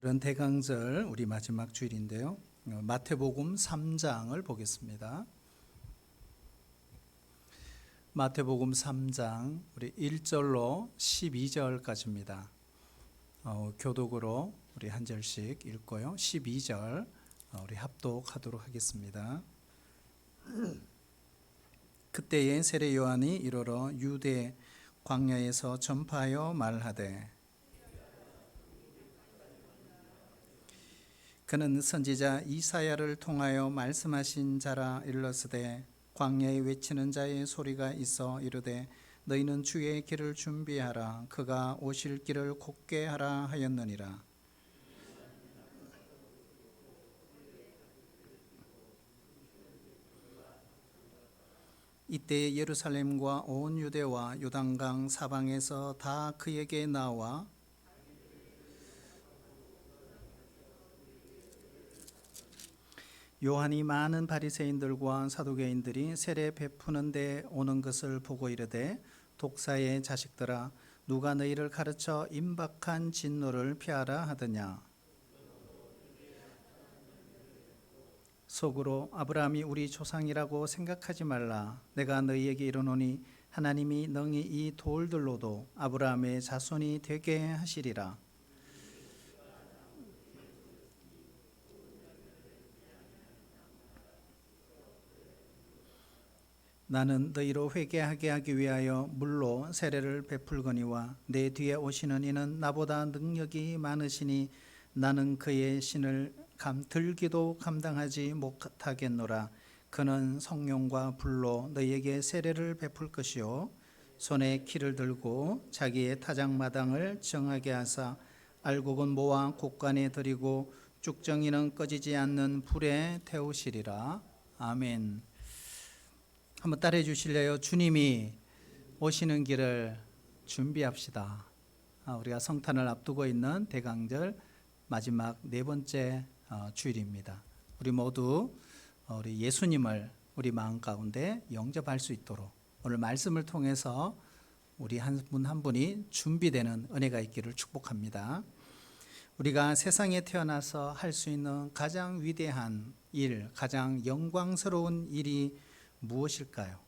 그런 대강절 우리 마지막 주일인데요. 마태복음 3장을 보겠습니다. 마태복음 3장 우리 1절로 12절까지입니다. 교독으로 우리 한 절씩 읽고요. 12절 우리 합독하도록 하겠습니다. 그때에 세례 요한이 이르러 유대 광야에서 전파하여 말하되 그는 선지자 이사야를 통하여 말씀하신 자라 일렀으되 광야에 외치는 자의 소리가 있어 이르되 너희는 주의 길을 준비하라 그가 오실 길을 곧게 하라 하였느니라. 이때 예루살렘과 온 유대와 요단강 사방에서 다 그에게 나와 요한이 많은 바리새인들과 사두개인들이 세례 베푸는 데 오는 것을 보고 이르되 독사의 자식들아 누가 너희를 가르쳐 임박한 진노를 피하라 하더냐. 속으로 아브라함이 우리 조상이라고 생각하지 말라. 내가 너희에게 이르노니 하나님이 능히 이 돌들로도 아브라함의 자손이 되게 하시리라. 나는 너희로 회개하게 하기 위하여 물로 세례를 베풀거니와 내 뒤에 오시는 이는 나보다 능력이 많으시니 나는 그의 신을 들기도 감당하지 못하겠노라. 그는 성령과 불로 너희에게 세례를 베풀 것이요 손에 키를 들고 자기의 타작마당을 정하게 하사 알곡은 모아 곡간에 들이고 쭉정이는 꺼지지 않는 불에 태우시리라. 아멘. 한번 따라해 주실래요? 주님이 오시는 길을 준비합시다. 우리가 성탄을 앞두고 있는 대강절 마지막 네 번째 주일입니다. 우리 모두 우리 예수님을 우리 마음 가운데 영접할 수 있도록 오늘 말씀을 통해서 우리 한 분 한 분이 준비되는 은혜가 있기를 축복합니다. 우리가 세상에 태어나서 할 수 있는 가장 위대한 일, 가장 영광스러운 일이 무엇일까요?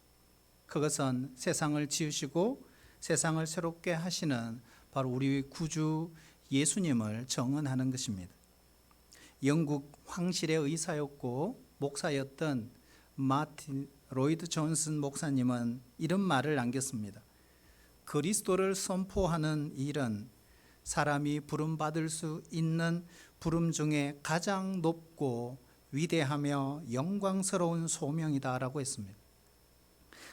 그것은 세상을 지으시고 세상을 새롭게 하시는 바로 우리 구주 예수님을 정언하는 것입니다. 영국 황실의 의사였고 목사였던 마틴 로이드 존슨 목사님은 이런 말을 남겼습니다. 그리스도를 선포하는 일은 사람이 부름받을 수 있는 부름 중에 가장 높고 위대하며 영광스러운 소명이다라고 했습니다.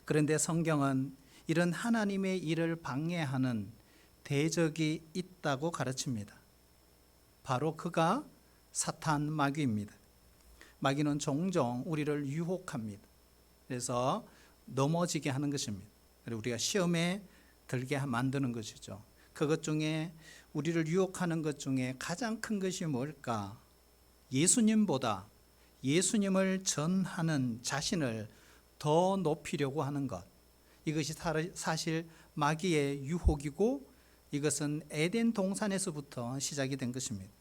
그런데 성경은 이런 하나님의 일을 방해하는 대적이 있다고 가르칩니다. 바로 그가 사탄 마귀입니다. 마귀는 종종 우리를 유혹합니다. 그래서 넘어지게 하는 것입니다. 우리가 시험에 들게 만드는 것이죠. 그것 중에 우리를 유혹하는 것 중에 가장 큰 것이 뭘까? 예수님보다 예수님을 전하는 자신을 더 높이려고 하는 것. 이것이 사실 마귀의 유혹이고 이것은 에덴 동산에서부터 시작이 된 것입니다.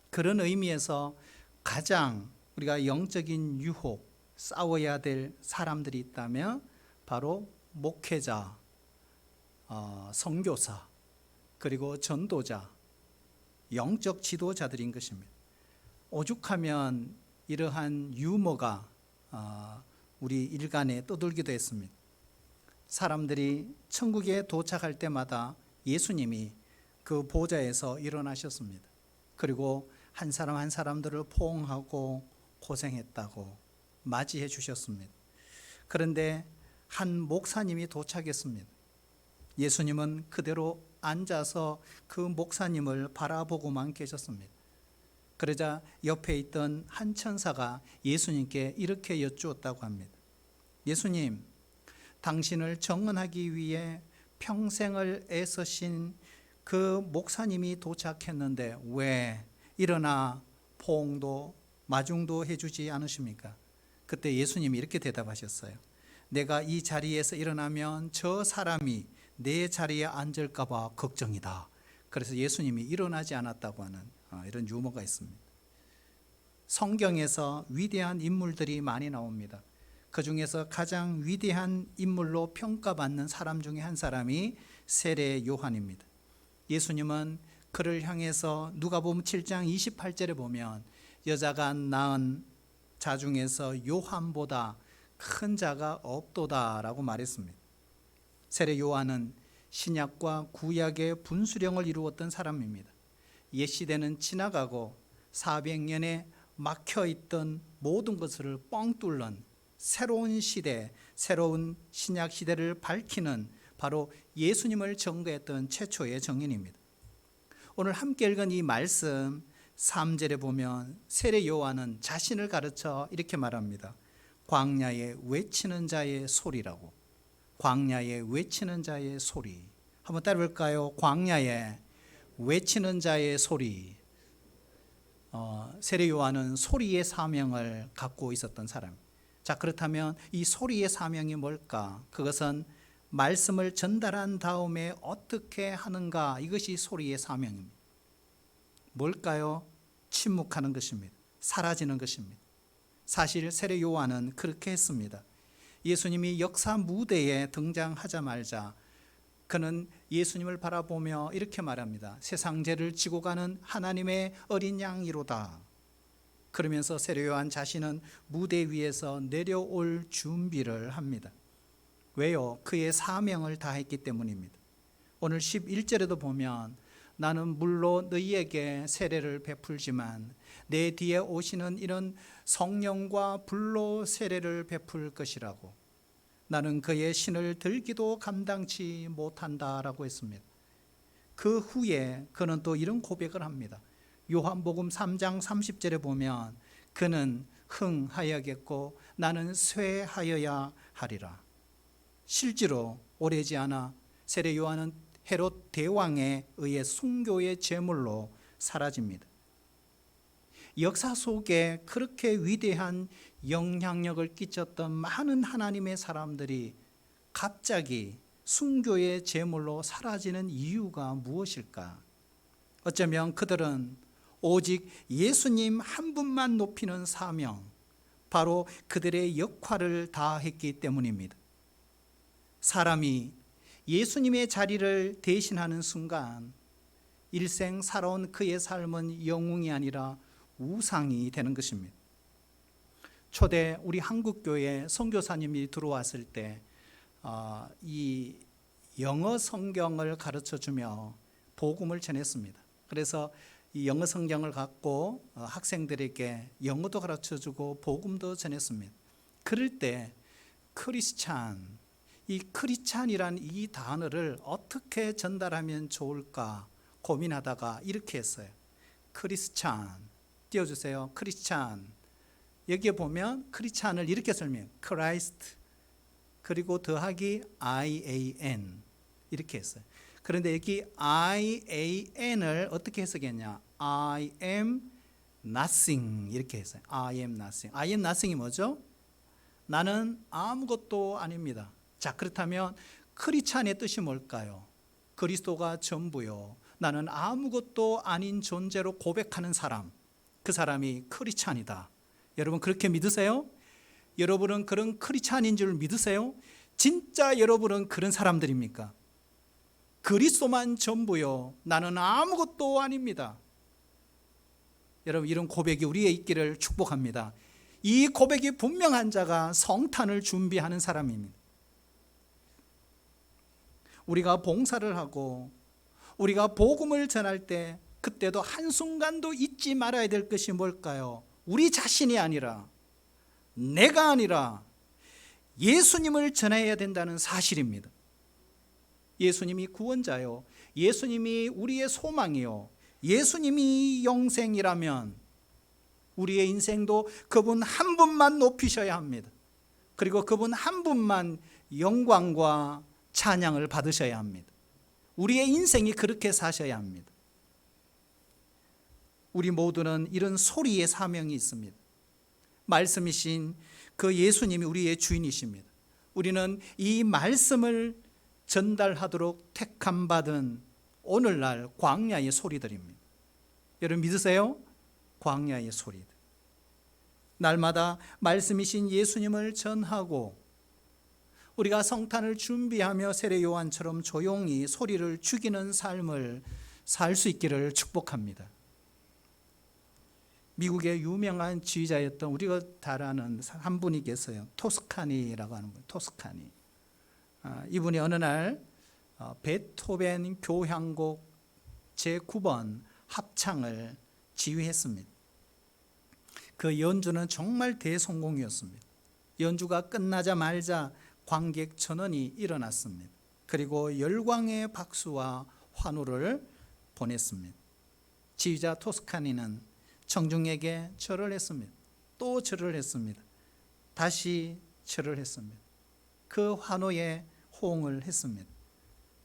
그런 의미에서 가장 우리가 영적인 유혹, 싸워야 될 사람들이 있다면 바로 목회자, 선교사, 그리고 전도자, 영적 지도자들인 것입니다. 오죽하면 이러한 유머가 우리 일간에 떠돌기도 했습니다. 사람들이 천국에 도착할 때마다 예수님이 그 보좌에서 일어나셨습니다. 그리고 한 사람 한 사람들을 포옹하고 고생했다고 맞이해 주셨습니다. 그런데 한 목사님이 도착했습니다. 예수님은 그대로 앉아서 그 목사님을 바라보고만 계셨습니다. 그러자 옆에 있던 한 천사가 예수님께 이렇게 여쭈었다고 합니다. 예수님, 당신을 정언하기 위해 평생을 애쓰신 그 목사님이 도착했는데 왜 일어나 포옹도 마중도 해주지 않으십니까? 그때 예수님이 이렇게 대답하셨어요. 내가 이 자리에서 일어나면 저 사람이 내 자리에 앉을까 봐 걱정이다. 그래서 예수님이 일어나지 않았다고 하는 이런 유머가 있습니다. 성경에서 위대한 인물들이 많이 나옵니다. 그 중에서 가장 위대한 인물로 평가받는 사람 중에 한 사람이 세례 요한입니다. 예수님은 그를 향해서 누가복음 7장 28절에 보면 여자가 낳은 자 중에서 요한보다 큰 자가 없도다라고 말했습니다. 세례 요한은 신약과 구약의 분수령을 이루었던 사람입니다. 옛 시대는 지나가고 400년에 막혀있던 모든 것을 뻥 뚫는 새로운 시대, 새로운 신약 시대를 밝히는 바로 예수님을 증거했던 최초의 증인입니다. 오늘 함께 읽은 이 말씀 3절에 보면 세례 요한은 자신을 가르쳐 이렇게 말합니다. 광야에 외치는 자의 소리라고. 광야에 외치는 자의 소리. 한번 따라볼까요? 광야에 외치는 자의 소리. 세례 요한은 소리의 사명을 갖고 있었던 사람. 자, 그렇다면 이 소리의 사명이 뭘까? 그것은 말씀을 전달한 다음에 어떻게 하는가? 이것이 소리의 사명입니다. 뭘까요? 침묵하는 것입니다. 사라지는 것입니다. 사실 세례 요한은 그렇게 했습니다. 예수님이 역사 무대에 등장하자마자 그는 예수님을 바라보며 이렇게 말합니다. 세상 죄를 지고 가는 하나님의 어린 양이로다. 그러면서 세례 요한 자신은 무대 위에서 내려올 준비를 합니다. 왜요? 그의 사명을 다했기 때문입니다. 오늘 11절에도 보면 나는 물로 너희에게 세례를 베풀지만 내 뒤에 오시는 이런 성령과 불로 세례를 베풀 것이라고. 나는 그의 신을 들기도 감당치 못한다라고 했습니다. 그 후에 그는 또 이런 고백을 합니다. 요한복음 3장 30절에 보면 그는 흥하여야겠고 나는 쇠하여야 하리라. 실제로 오래지 않아 세례 요한은 헤롯 대왕에 의해 순교의 제물로 사라집니다. 역사 속에 그렇게 위대한 영향력을 끼쳤던 많은 하나님의 사람들이 갑자기 순교의 제물로 사라지는 이유가 무엇일까? 어쩌면 그들은 오직 예수님 한 분만 높이는 사명, 바로 그들의 역할을 다했기 때문입니다. 사람이 예수님의 자리를 대신하는 순간 일생 살아온 그의 삶은 영웅이 아니라 우상이 되는 것입니다. 초대 우리 한국교회 선교사님이 들어왔을 때 이 영어 성경을 가르쳐주며 복음을 전했습니다. 그래서 이 영어 성경을 갖고 학생들에게 영어도 가르쳐주고 복음도 전했습니다. 그럴 때 크리스찬, 이 크리스찬이란 이 단어를 어떻게 전달하면 좋을까 고민하다가 이렇게 했어요. 크리스찬, 띄워주세요. 크리스찬. 여기에 보면 크리스찬을 이렇게 설명해요. 크라이스트, 그리고 더하기 IAN 이렇게 했어요. 그런데 여기 IAN을 어떻게 해석했냐? I am nothing 이렇게 했어요. I am nothing. I am nothing이 뭐죠? 나는 아무것도 아닙니다. 자, 그렇다면 크리스찬의 뜻이 뭘까요? 그리스도가 전부요. 나는 아무것도 아닌 존재로 고백하는 사람, 그 사람이 크리스찬이다. 여러분 그렇게 믿으세요? 여러분은 그런 크리스찬인 줄 믿으세요? 진짜 여러분은 그런 사람들입니까? 그리스도만 전부요. 나는 아무것도 아닙니다. 여러분 이런 고백이 우리의 있기를 축복합니다. 이 고백이 분명한 자가 성탄을 준비하는 사람입니다. 우리가 봉사를 하고 우리가 복음을 전할 때 그때도 한순간도 잊지 말아야 될 것이 뭘까요? 우리 자신이 아니라 내가 아니라 예수님을 전해야 된다는 사실입니다. 예수님이 구원자요, 예수님이 우리의 소망이요, 예수님이 영생이라면 우리의 인생도 그분 한 분만 높이셔야 합니다. 그리고 그분 한 분만 영광과 찬양을 받으셔야 합니다. 우리의 인생이 그렇게 사셔야 합니다. 우리 모두는 이런 소리의 사명이 있습니다. 말씀이신 그 예수님이 우리의 주인이십니다. 우리는 이 말씀을 전달하도록 택함받은 오늘날 광야의 소리들입니다. 여러분 믿으세요? 광야의 소리. 날마다 말씀이신 예수님을 전하고 우리가 성탄을 준비하며 세례 요한처럼 조용히 소리를 죽이는 삶을 살 수 있기를 축복합니다. 미국의 유명한 지휘자였던 우리가 잘 아는 한 분이 계세요. 토스카니라고 하는 분. 토스카니. 이분이 어느 날 베토벤 교향곡 제9번 합창을 지휘했습니다. 그 연주는 정말 대성공이었습니다. 연주가 끝나자마자 관객 전원이 일어났습니다. 그리고 열광의 박수와 환호를 보냈습니다. 지휘자 토스카니는 청중에게 절을 했습니다. 또 절을 했습니다. 다시 절을 했습니다. 그 환호에 호응을 했습니다.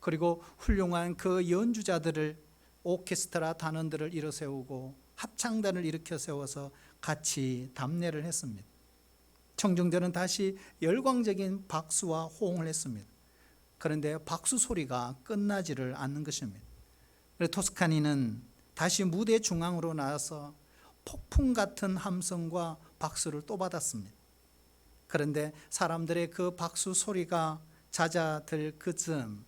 그리고 훌륭한 그 연주자들을, 오케스트라 단원들을 일어세우고 합창단을 일으켜 세워서 같이 담례를 했습니다. 청중들은 다시 열광적인 박수와 호응을 했습니다. 그런데 박수 소리가 끝나지를 않는 것입니다. 그래서 토스카니는 다시 무대 중앙으로 나와서 폭풍 같은 함성과 박수를 또 받았습니다. 그런데 사람들의 그 박수 소리가 잦아들 그쯤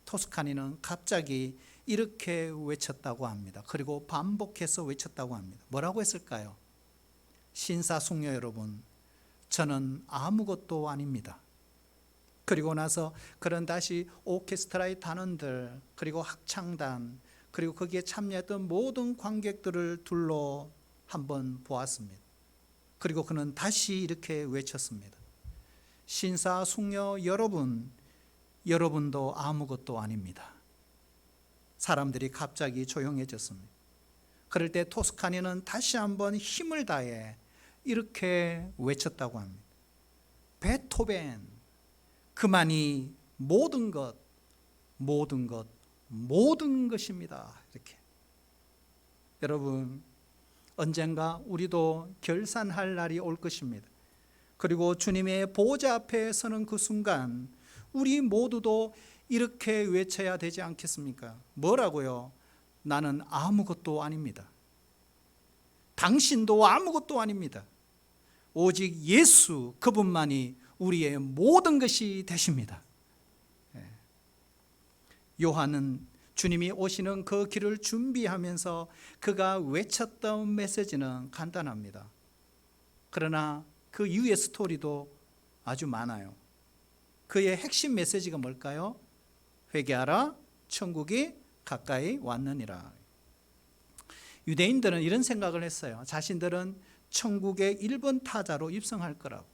토스카니는 갑자기 이렇게 외쳤다고 합니다. 그리고 반복해서 외쳤다고 합니다. 뭐라고 했을까요? 신사숙녀 여러분, 저는 아무것도 아닙니다. 그리고 나서 그런 다시 오케스트라의 단원들, 그리고 합창단, 그리고 거기에 참여했던 모든 관객들을 둘러 한번 보았습니다. 그리고 그는 다시 이렇게 외쳤습니다. 신사숙녀 여러분, 여러분도 아무것도 아닙니다. 사람들이 갑자기 조용해졌습니다. 그럴 때 토스카니는 다시 한번 힘을 다해 이렇게 외쳤다고 합니다. 베토벤, 그만이 모든 것, 모든 것, 모든 것입니다. 이렇게. 여러분, 언젠가 우리도 결산할 날이 올 것입니다. 그리고 주님의 보좌 앞에 서는 그 순간 우리 모두도 이렇게 외쳐야 되지 않겠습니까? 뭐라고요? 나는 아무것도 아닙니다. 당신도 아무것도 아닙니다. 오직 예수 그분만이 우리의 모든 것이 되십니다. 요한은 주님이 오시는 그 길을 준비하면서 그가 외쳤던 메시지는 간단합니다. 그러나 그 이후의 스토리도 아주 많아요. 그의 핵심 메시지가 뭘까요? 회개하라, 천국이 가까이 왔느니라. 유대인들은 이런 생각을 했어요. 자신들은 천국의 1번 타자로 입성할 거라고.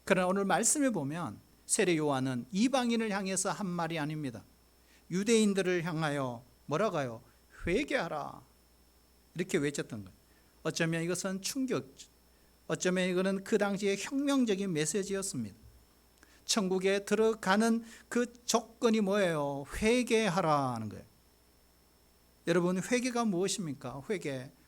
그러나 오늘 말씀에 보면 세례 요한은 이방인을 향해서 한 말이 아닙니다. 유대인들을 향하여 뭐라고요? 회개하라, 이렇게 외쳤던 거예요. 어쩌면 이것은 충격, 어쩌면 이거는 그 당시에 혁명적인 메시지였습니다. 천국에 들어가는 그 조건이 뭐예요? 회개하라는 거예요. 여러분, 회개가 무엇입니까?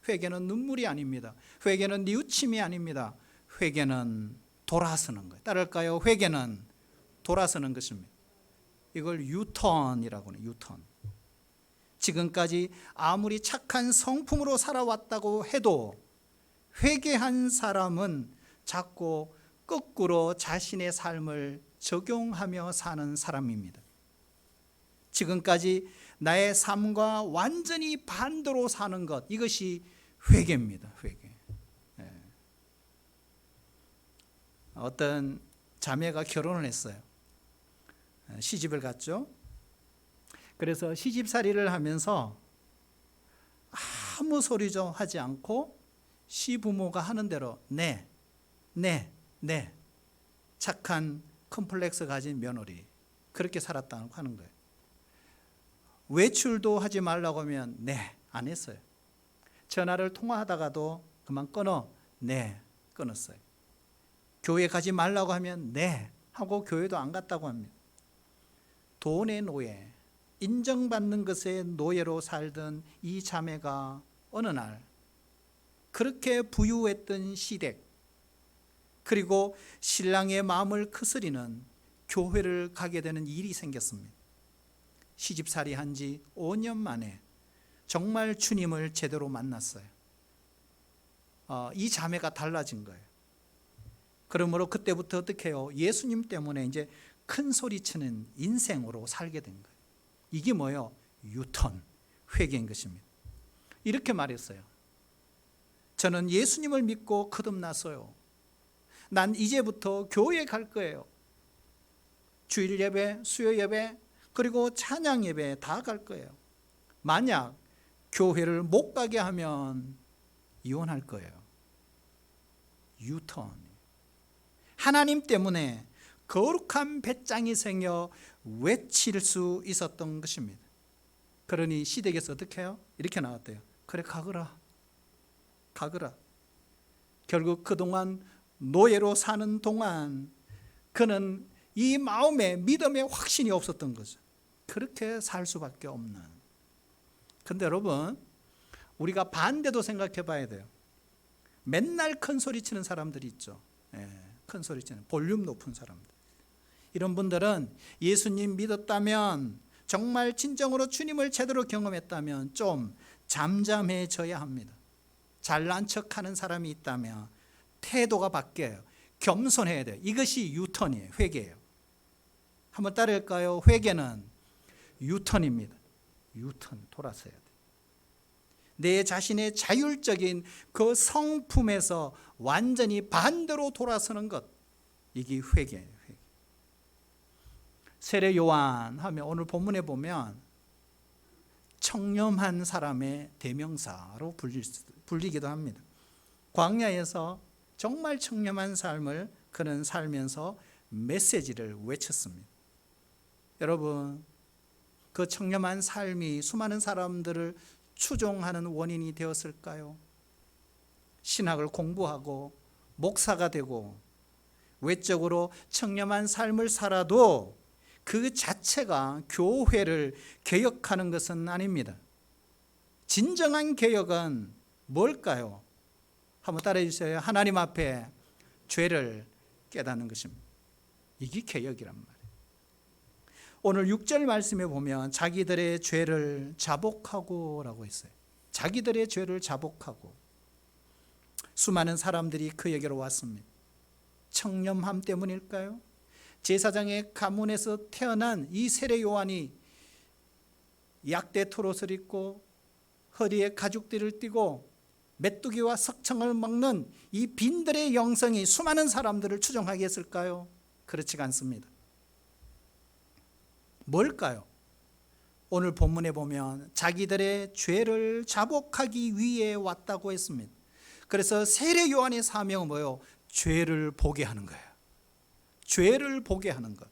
회개는 눈물이 아닙니다. 회개는 뉘우침이 아닙니다. 회개는 돌아서는 거예요. 따를까요? 회개는 돌아서는 것입니다. 이걸 유턴이라고 해요. 유턴. 지금까지 아무리 착한 성품으로 살아왔다고 해도 회개한 사람은 자꾸 거꾸로 자신의 삶을 적용하며 사는 사람입니다. 지금까지 나의 삶과 완전히 반대로 사는 것, 이것이 회개입니다. 회개. 어떤 자매가 결혼을 했어요. 시집을 갔죠. 그래서 시집살이를 하면서 아무 소리도 하지 않고 시부모가 하는 대로 네, 착한 컴플렉스 가진 며느리, 그렇게 살았다고 하는 거예요. 외출도 하지 말라고 하면 네, 안 했어요. 전화를 통화하다가도 그만 끊어, 네, 끊었어요. 교회 가지 말라고 하면 네 하고 교회도 안 갔다고 합니다. 돈의 노예, 인정받는 것의 노예로 살던 이 자매가 어느 날 그렇게 부유했던 시댁, 그리고 신랑의 마음을 거스리는 교회를 가게 되는 일이 생겼습니다. 시집살이 한 지 5년 만에 정말 주님을 제대로 만났어요. 이 자매가 달라진 거예요. 그러므로 그때부터 어떻게 해요? 예수님 때문에 이제 큰 소리치는 인생으로 살게 된 거예요. 이게 뭐예요? 유턴, 회개인 것입니다. 이렇게 말했어요. 저는 예수님을 믿고 거듭났어요. 난 이제부터 교회에 갈 거예요. 주일 예배, 수요 예배, 그리고 찬양 예배 다 갈 거예요. 만약 교회를 못 가게 하면 이혼할 거예요. 유턴. 하나님 때문에 거룩한 배짱이 생겨 외칠 수 있었던 것입니다. 그러니 시댁에서 어떻게 해요? 이렇게 나왔대요. 그래, 가거라. 결국 그동안 노예로 사는 동안 그는 이 마음에 믿음의 확신이 없었던 거죠. 그렇게 살 수밖에 없는. 근데 여러분, 우리가 반대도 생각해 봐야 돼요. 맨날 큰 소리 치는 사람들이 있죠. 큰 소리 치는, 볼륨 높은 사람들. 이런 분들은 예수님 믿었다면, 정말 진정으로 주님을 제대로 경험했다면 좀 잠잠해져야 합니다. 잘난 척하는 사람이 있다면 태도가 바뀌어요. 겸손해야 돼요. 이것이 유턴이에요. 회개예요. 한번 따라할까요? 회개는 유턴입니다. 유턴, 돌아서야 돼요. 내 자신의 자율적인 그 성품에서 완전히 반대로 돌아서는 것, 이게 회개예요. 회개. 세례 요한 하면 오늘 본문에 보면 청렴한 사람의 대명사로 불리기도 합니다. 광야에서 정말 청렴한 삶을 그는 살면서 메시지를 외쳤습니다. 여러분, 그 청렴한 삶이 수많은 사람들을 추종하는 원인이 되었을까요? 신학을 공부하고 목사가 되고 외적으로 청렴한 삶을 살아도 그 자체가 교회를 개혁하는 것은 아닙니다. 진정한 개혁은 뭘까요? 한번 따라해 주세요. 하나님 앞에 죄를 깨닫는 것입니다. 이게 개혁이란 말이에요. 오늘 6절 말씀에 보면 자기들의 죄를 자복하고 라고 했어요. 자기들의 죄를 자복하고. 수많은 사람들이 그에게로 왔습니다. 청렴함 때문일까요? 제사장의 가문에서 태어난 이 세례 요한이 약대 토롯을 입고 허리에 가죽띠를 띠고 메뚜기와 석청을 먹는 이 빈들의 영성이 수많은 사람들을 추종하게 했을까요? 그렇지가 않습니다. 뭘까요? 오늘 본문에 보면 자기들의 죄를 자복하기 위해 왔다고 했습니다. 그래서 세례 요한의 사명은 뭐예요? 죄를 보게 하는 거예요. 죄를 보게 하는 것.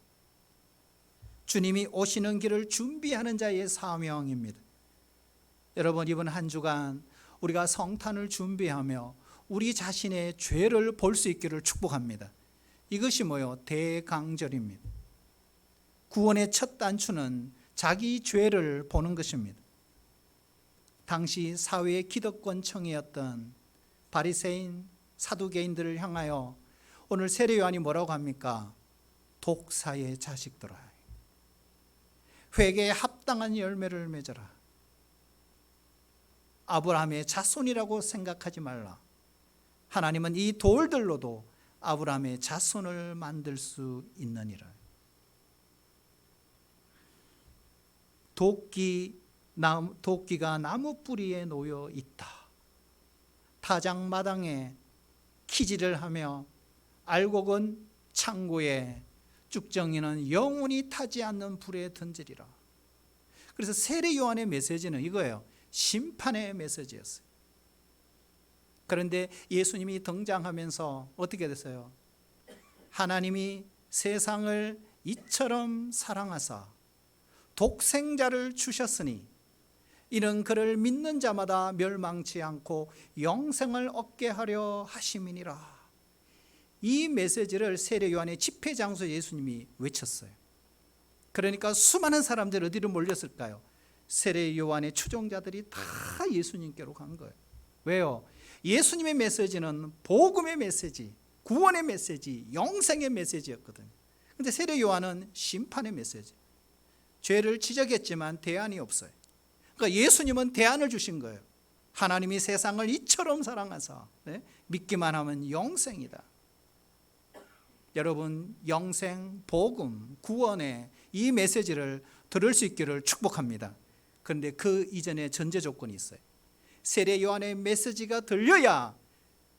주님이 오시는 길을 준비하는 자의 사명입니다. 여러분, 이번 한 주간 우리가 성탄을 준비하며 우리 자신의 죄를 볼 수 있기를 축복합니다. 이것이 뭐예요? 대강절입니다. 구원의 첫 단추는 자기 죄를 보는 것입니다. 당시 사회의 기득권층이었던 바리새인, 사두개인들을 향하여 오늘 세례 요한이 뭐라고 합니까? 독사의 자식들아, 회개에 합당한 열매를 맺어라. 아브라함의 자손이라고 생각하지 말라. 하나님은 이 돌들로도 아브라함의 자손을 만들 수 있느니라. 도끼가 나무 뿌리에 놓여 있다. 타작마당에 키질을 하며 알곡은 창고에, 쭉정이는 영원히 타지 않는 불에 던지리라. 그래서 세례 요한의 메시지는 이거예요. 심판의 메시지였어요. 그런데 예수님이 등장하면서 어떻게 됐어요? 하나님이 세상을 이처럼 사랑하사 독생자를 주셨으니 이는 그를 믿는 자마다 멸망치 않고 영생을 얻게 하려 하심이니라. 이 메시지를 세례 요한의 집회 장소에 예수님이 외쳤어요. 그러니까 수많은 사람들이 어디로 몰렸을까요? 세례 요한의 추종자들이 다 예수님께로 간 거예요. 왜요? 예수님의 메시지는 복음의 메시지, 구원의 메시지, 영생의 메시지였거든요. 그런데 세례 요한은 심판의 메시지. 죄를 지적했지만 대안이 없어요. 그러니까 예수님은 대안을 주신 거예요. 하나님이 세상을 이처럼 사랑하사 믿기만 하면 영생이다. 여러분, 영생, 복음, 구원의 이 메시지를 들을 수 있기를 축복합니다. 그런데 그 이전에 전제 조건이 있어요. 세례 요한의 메시지가 들려야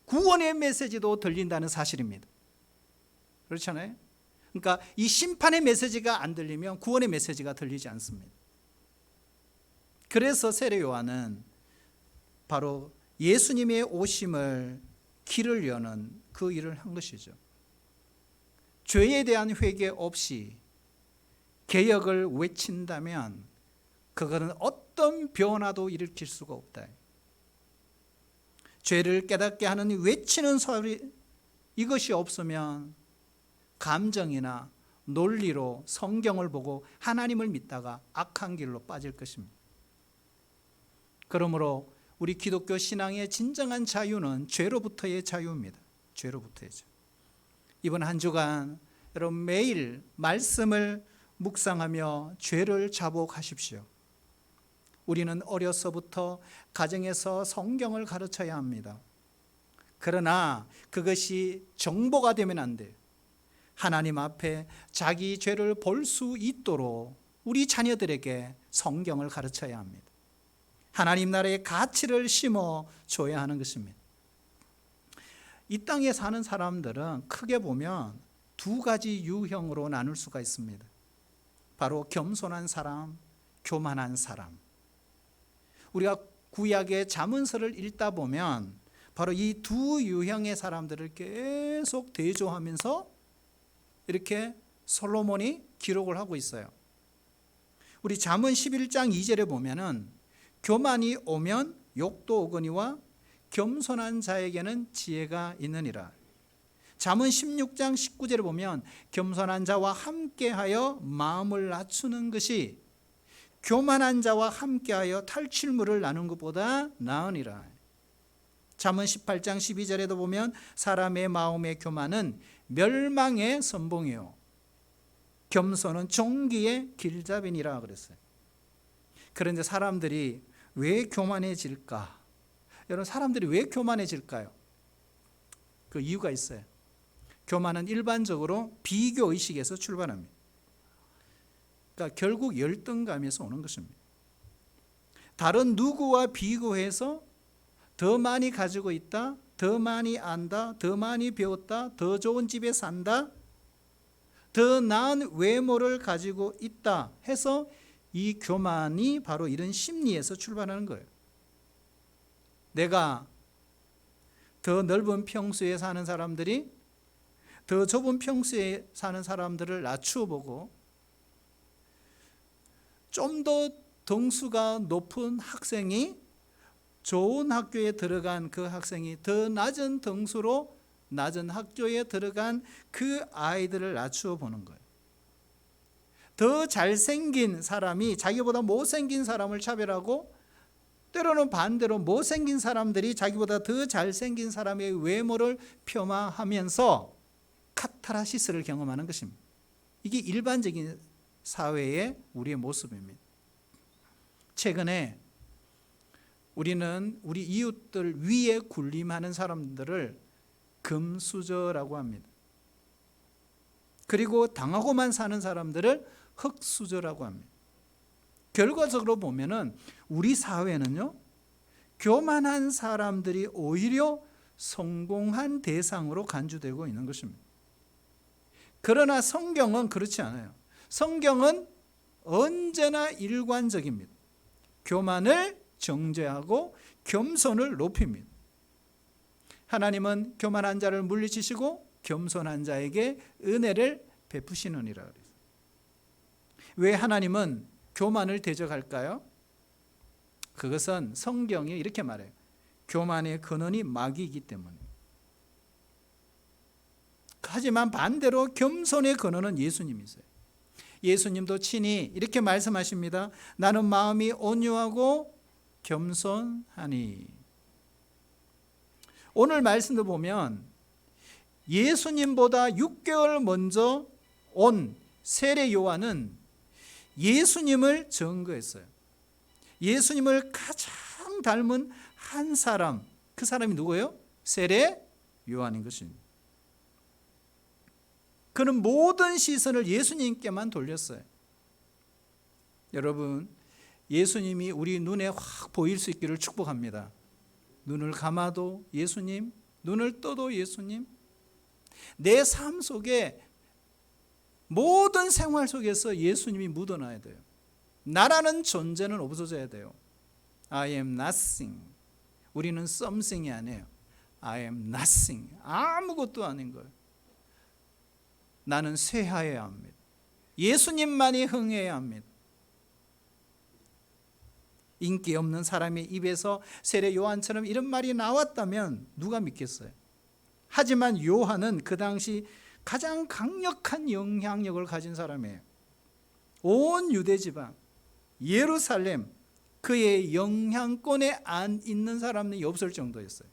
구원의 메시지도 들린다는 사실입니다. 그렇잖아요. 그러니까 이 심판의 메시지가 안 들리면 구원의 메시지가 들리지 않습니다. 그래서 세례 요한은 바로 예수님의 오심을 길을 여는 그 일을 한 것이죠. 죄에 대한 회개 없이 개혁을 외친다면 그거는 어떤 변화도 일으킬 수가 없다. 죄를 깨닫게 하는 외치는 소리, 이것이 없으면 감정이나 논리로 성경을 보고 하나님을 믿다가 악한 길로 빠질 것입니다. 그러므로 우리 기독교 신앙의 진정한 자유는 죄로부터의 자유입니다. 죄로부터의 자유. 이번 한 주간 여러분 매일 말씀을 묵상하며 죄를 자복하십시오. 우리는 어려서부터 가정에서 성경을 가르쳐야 합니다. 그러나 그것이 정보가 되면 안 돼요. 하나님 앞에 자기 죄를 볼 수 있도록 우리 자녀들에게 성경을 가르쳐야 합니다. 하나님 나라의 가치를 심어줘야 하는 것입니다. 이 땅에 사는 사람들은 크게 보면 두 가지 유형으로 나눌 수가 있습니다. 바로 겸손한 사람, 교만한 사람. 우리가 구약의 잠언서를 읽다 보면 바로 이 두 유형의 사람들을 계속 대조하면서 이렇게 솔로몬이 기록을 하고 있어요. 우리 잠언 11장 2절에 보면은 교만이 오면 욕도 오거니와 겸손한 자에게는 지혜가 있느니라. 잠언 16장 19절에 보면 겸손한 자와 함께하여 마음을 낮추는 것이 교만한 자와 함께하여 탈취물을 나눈 것보다 나으니라. 잠언 18장 12절에도 보면 사람의 마음의 교만은 멸망의 선봉이요 겸손은 종기의 길잡이니라 그랬어요. 그런데 사람들이 왜 교만해질까? 여러분, 사람들이 왜 교만해질까요? 그 이유가 있어요. 교만은 일반적으로 비교의식에서 출발합니다. 그러니까 결국 열등감에서 오는 것입니다. 다른 누구와 비교해서 더 많이 가지고 있다, 더 많이 안다, 더 많이 배웠다, 더 좋은 집에 산다, 더 나은 외모를 가지고 있다 해서 이 교만이 바로 이런 심리에서 출발하는 거예요. 내가 더 넓은 평수에 사는 사람들이 더 좁은 평수에 사는 사람들을 낮추어 보고 좀 더 등수가 높은 학생이 좋은 학교에 들어간 그 학생이 더 낮은 등수로 낮은 학교에 들어간 그 아이들을 낮추어 보는 거예요. 더 잘생긴 사람이 자기보다 못생긴 사람을 차별하고 때로는 반대로 못생긴 사람들이 자기보다 더 잘생긴 사람의 외모를 폄하하면서 카타르시스를 경험하는 것입니다. 이게 일반적인 사회의 우리의 모습입니다. 최근에 우리는 우리 이웃들 위에 군림하는 사람들을 금수저라고 합니다. 그리고 당하고만 사는 사람들을 흙수저라고 합니다. 결과적으로 보면은 우리 사회는요, 교만한 사람들이 오히려 성공한 대상으로 간주되고 있는 것입니다. 그러나 성경은 그렇지 않아요. 성경은 언제나 일관적입니다. 교만을 정죄하고 겸손을 높입니다. 하나님은 교만한 자를 물리치시고 겸손한 자에게 은혜를 베푸시느니라 그랬어요. 왜 하나님은 교만을 대적할까요? 그것은 성경이 이렇게 말해요. 교만의 근원이 마귀이기 때문입니다. 하지만 반대로 겸손의 근원은 예수님이세요. 예수님도 친히 이렇게 말씀하십니다. 나는 마음이 온유하고 겸손하니. 오늘 말씀도 보면 예수님보다 6개월 먼저 온 세례 요한은 예수님을 증거했어요. 예수님을 가장 닮은 한 사람, 그 사람이 누구예요? 세례 요한인 것입니다. 그는 모든 시선을 예수님께만 돌렸어요. 여러분, 예수님이 우리 눈에 확 보일 수 있기를 축복합니다. 눈을 감아도 예수님, 눈을 떠도 예수님. 내 삶 속에 모든 생활 속에서 예수님이 묻어나야 돼요. 나라는 존재는 없어져야 돼요. I am nothing. 우리는 something이 아니에요. I am nothing. 아무것도 아닌 거예요. 나는 쇠하여야 합니다. 예수님만이 흥해야 합니다. 인기 없는 사람의 입에서 세례 요한처럼 이런 말이 나왔다면 누가 믿겠어요? 하지만 요한은 그 당시 가장 강력한 영향력을 가진 사람이에요. 온 유대지방, 예루살렘, 그의 영향권에 안 있는 사람이 없을 정도였어요.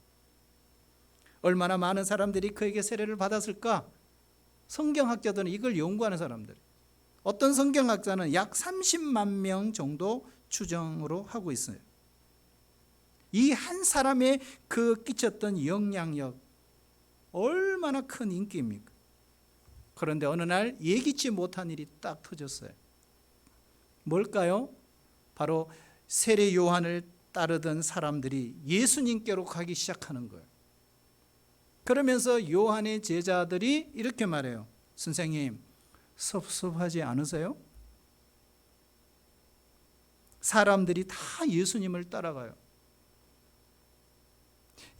얼마나 많은 사람들이 그에게 세례를 받았을까? 성경학자들은 이걸 연구하는 사람들, 어떤 성경학자는 약 30만 명 정도 추정으로 하고 있어요. 이 한 사람의 그 끼쳤던 영향력 얼마나 큰 인기입니까? 그런데 어느 날 예기치 못한 일이 딱 터졌어요. 뭘까요? 바로 세례 요한을 따르던 사람들이 예수님께로 가기 시작하는 거예요. 그러면서 요한의 제자들이 이렇게 말해요. 선생님, 섭섭하지 않으세요? 사람들이 다 예수님을 따라가요.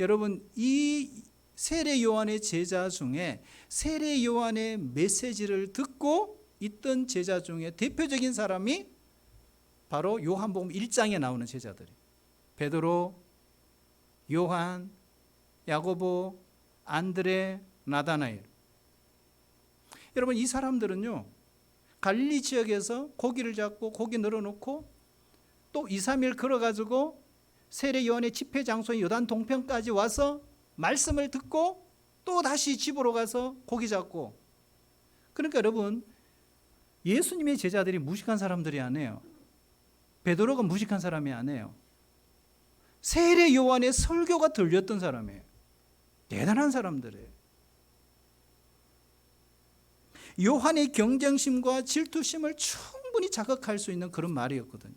여러분, 이 세례 요한의 제자 중에 세례 요한의 메시지를 듣고 있던 제자 중에 대표적인 사람이 바로 요한복음 1장에 나오는 제자들이, 베드로, 요한, 야고보, 안드레, 나다나엘. 여러분, 이 사람들은요, 갈릴리 지역에서 고기를 잡고 고기 늘어놓고 또 2, 3일 걸어가지고 세례 요한의 집회 장소인 요단 동편까지 와서 말씀을 듣고 또 다시 집으로 가서 고기 잡고. 그러니까 여러분, 예수님의 제자들이 무식한 사람들이 아니에요. 베드로가 무식한 사람이 아니에요. 세례 요한의 설교가 들렸던 사람이에요. 대단한 사람들이에요. 요한의 경쟁심과 질투심을 충분히 자극할 수 있는 그런 말이었거든요.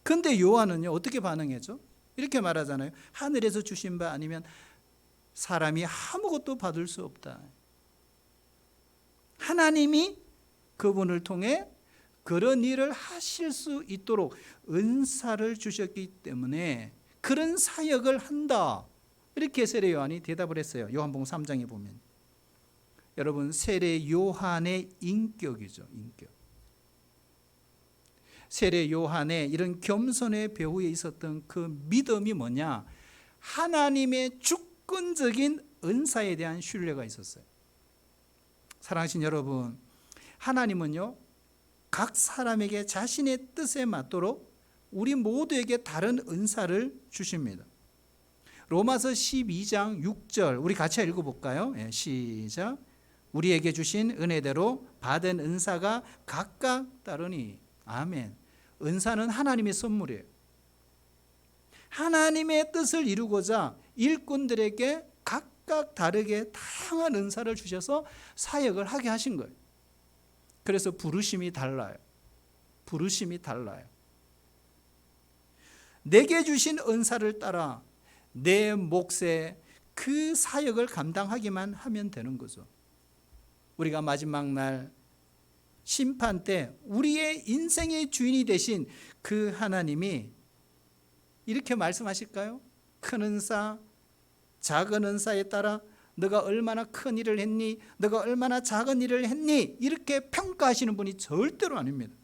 그런데 요한은요, 어떻게 반응했죠? 이렇게 말하잖아요. 하늘에서 주신 바 아니면 사람이 아무것도 받을 수 없다. 하나님이 그분을 통해 그런 일을 하실 수 있도록 은사를 주셨기 때문에 그런 사역을 한다. 이렇게 세례 요한이 대답을 했어요. 요한복음 3장에 보면. 여러분, 세례 요한의 인격이죠. 인격. 세례 요한의 이런 겸손의 배후에 있었던 그 믿음이 뭐냐? 하나님의 주권적인 은사에 대한 신뢰가 있었어요. 사랑하신 여러분, 하나님은요, 각 사람에게 자신의 뜻에 맞도록 우리 모두에게 다른 은사를 주십니다. 로마서 12장 6절 우리 같이 읽어볼까요? 시작. 우리에게 주신 은혜대로 받은 은사가 각각 다르니. 아멘. 은사는 하나님의 선물이에요. 하나님의 뜻을 이루고자 일꾼들에게 각각 다르게 다양한 은사를 주셔서 사역을 하게 하신 거예요. 그래서 부르심이 달라요. 부르심이 달라요. 내게 주신 은사를 따라 내 몫에 그 사역을 감당하기만 하면 되는 거죠. 우리가 마지막 날 심판 때 우리의 인생의 주인이 되신 그 하나님이 이렇게 말씀하실까요? 큰 은사, 작은 은사에 따라 너가 얼마나 큰 일을 했니? 너가 얼마나 작은 일을 했니? 이렇게 평가하시는 분이 절대로 아닙니다.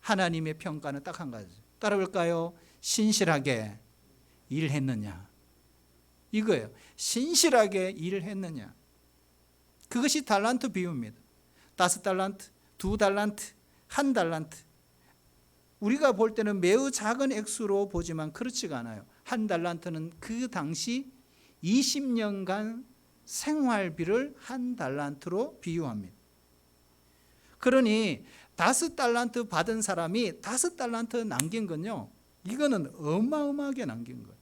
하나님의 평가는 딱 한 가지. 따라볼까요? 신실하게 일했느냐. 이거예요. 신실하게 일을 했느냐. 그것이 달란트 비유입니다. 5달란트, 2달란트, 1달란트. 우리가 볼 때는 매우 작은 액수로 보지만 그렇지가 않아요. 1달란트는 그 당시 20년간 생활비를 1달란트로 비유합니다. 그러니 5달란트 받은 사람이 5달란트 남긴 건요, 이거는 어마어마하게 남긴 거예요.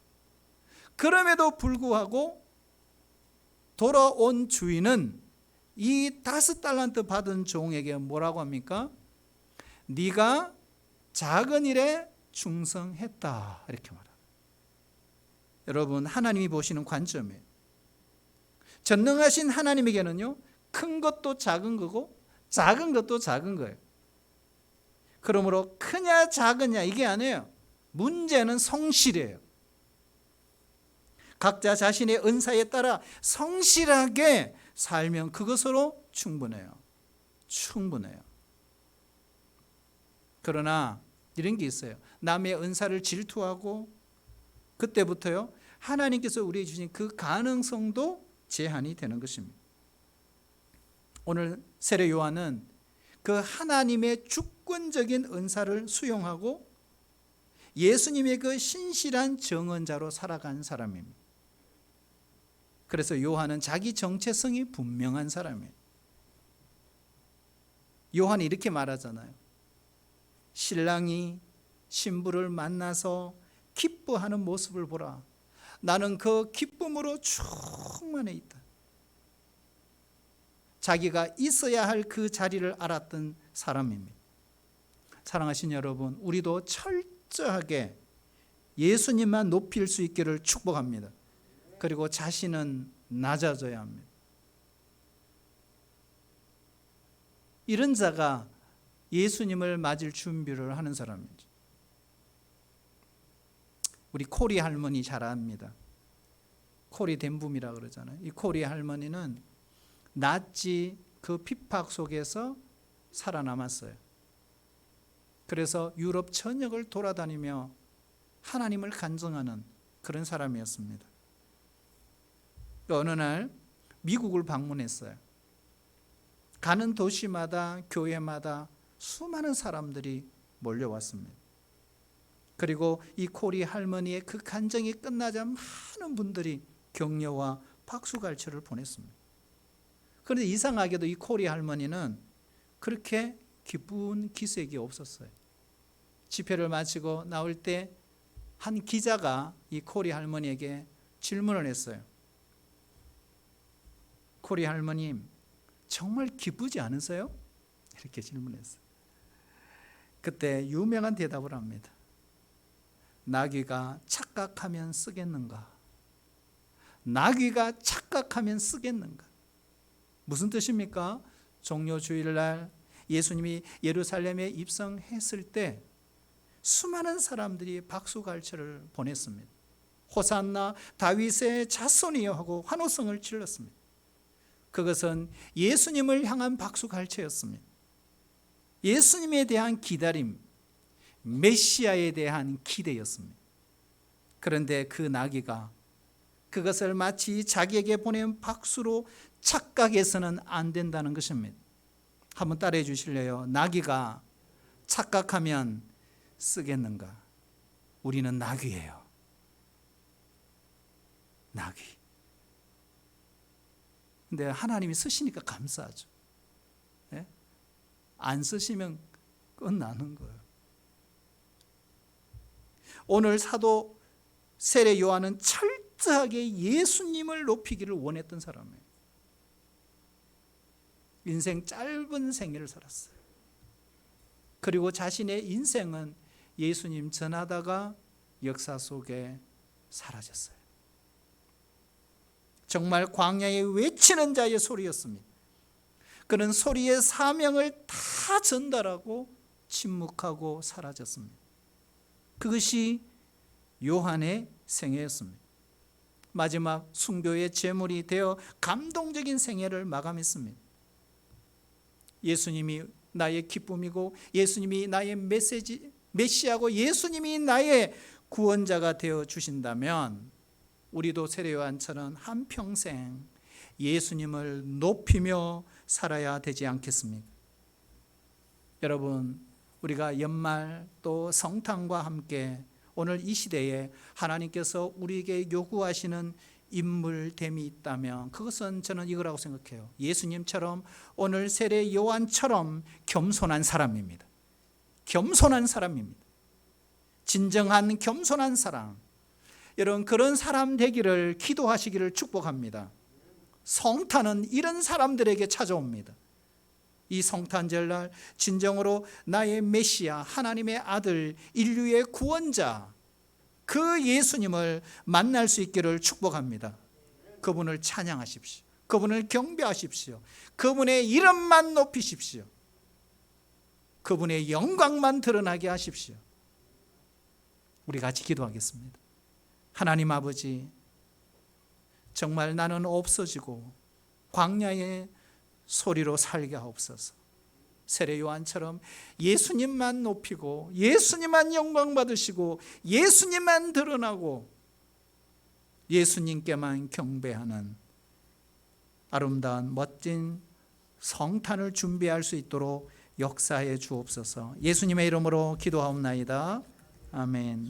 그럼에도 불구하고 돌아온 주인은 이 5달란트 받은 종에게 뭐라고 합니까? 네가 작은 일에 충성했다, 이렇게 말합니다. 여러분, 하나님이 보시는 관점이에요. 전능하신 하나님에게는요, 큰 것도 작은 거고 작은 것도 작은 거예요. 그러므로 크냐 작으냐 이게 아니에요. 문제는 성실이에요. 각자 자신의 은사에 따라 성실하게 살면 그것으로 충분해요. 충분해요. 그러나 이런 게 있어요. 남의 은사를 질투하고, 그때부터요, 하나님께서 우리에게 주신 그 가능성도 제한이 되는 것입니다. 오늘 세례 요한은 그 하나님의 주권적인 은사를 수용하고 예수님의 그 신실한 정언자로 살아간 사람입니다. 그래서 요한은 자기 정체성이 분명한 사람이에요. 요한이 이렇게 말하잖아요. 신랑이 신부를 만나서 기뻐하는 모습을 보라. 나는 그 기쁨으로 충만해 있다. 자기가 있어야 할 그 자리를 알았던 사람입니다. 사랑하신 여러분, 우리도 철저하게 예수님만 높일 수 있기를 축복합니다. 그리고 자신은 낮아져야 합니다. 이런 자가 예수님을 맞을 준비를 하는 사람이죠. 우리 코리 할머니 잘 압니다. 코리 덴붐이라 그러잖아요. 이 코리 할머니는 나치 그 핍박 속에서 살아남았어요. 그래서 유럽 전역을 돌아다니며 하나님을 간증하는 그런 사람이었습니다. 어느 날 미국을 방문했어요. 가는 도시마다 교회마다 수많은 사람들이 몰려왔습니다. 그리고 이 코리 할머니의 그 간증이 끝나자 많은 분들이 격려와 박수갈채를 보냈습니다. 그런데 이상하게도 이 코리 할머니는 그렇게 기쁜 기색이 없었어요. 집회를 마치고 나올 때 한 기자가 이 코리 할머니에게 질문을 했어요. 코리 할머님, 정말 기쁘지 않으세요? 이렇게 질문했어요. 그때 유명한 대답을 합니다. 나귀가 착각하면 쓰겠는가? 나귀가 착각하면 쓰겠는가? 무슨 뜻입니까? 종려 주일날 예수님이 예루살렘에 입성했을 때 수많은 사람들이 박수갈채를 보냈습니다. 호산나 다윗의 자손이여 하고 환호성을 질렀습니다. 그것은 예수님을 향한 박수갈채였습니다. 예수님에 대한 기다림, 메시아에 대한 기대였습니다. 그런데 그 나귀가 그것을 마치 자기에게 보낸 박수로 착각해서는 안 된다는 것입니다. 한번 따라해 주실래요? 나귀가 착각하면 쓰겠는가? 우리는 나귀예요. 나귀. 근데 하나님이 쓰시니까 감사하죠. 네? 안 쓰시면 끝나는 거예요. 오늘 사도 세례 요한은 철저하게 예수님을 높이기를 원했던 사람이에요. 인생 짧은 생애를 살았어요. 그리고 자신의 인생은 예수님 전하다가 역사 속에 사라졌어요. 정말 광야에 외치는 자의 소리였습니다. 그는 소리의 사명을 다 전달하고 침묵하고 사라졌습니다. 그것이 요한의 생애였습니다. 마지막 순교의 제물이 되어 감동적인 생애를 마감했습니다. 예수님이 나의 기쁨이고 예수님이 나의 메시아고 예수님이 나의 구원자가 되어 주신다면 우리도 세례 요한처럼 한평생 예수님을 높이며 살아야 되지 않겠습니까? 여러분, 우리가 연말 또 성탄과 함께 오늘 이 시대에 하나님께서 우리에게 요구하시는 인물됨이 있다면 그것은 저는 이거라고 생각해요. 예수님처럼 오늘 세례 요한처럼 겸손한 사람입니다. 겸손한 사람입니다. 진정한 겸손한 사람. 여러분, 그런 사람 되기를 기도하시기를 축복합니다. 성탄은 이런 사람들에게 찾아옵니다. 이 성탄절날 진정으로 나의 메시아, 하나님의 아들, 인류의 구원자, 그 예수님을 만날 수 있기를 축복합니다. 그분을 찬양하십시오. 그분을 경배하십시오. 그분의 이름만 높이십시오. 그분의 영광만 드러나게 하십시오. 우리 같이 기도하겠습니다. 하나님 아버지, 정말 나는 없어지고 광야의 소리로 살게 하옵소서. 세례 요한처럼 예수님만 높이고 예수님만 영광 받으시고 예수님만 드러나고 예수님께만 경배하는 아름다운 멋진 성탄을 준비할 수 있도록 역사해 주옵소서. 예수님의 이름으로 기도하옵나이다. 아멘.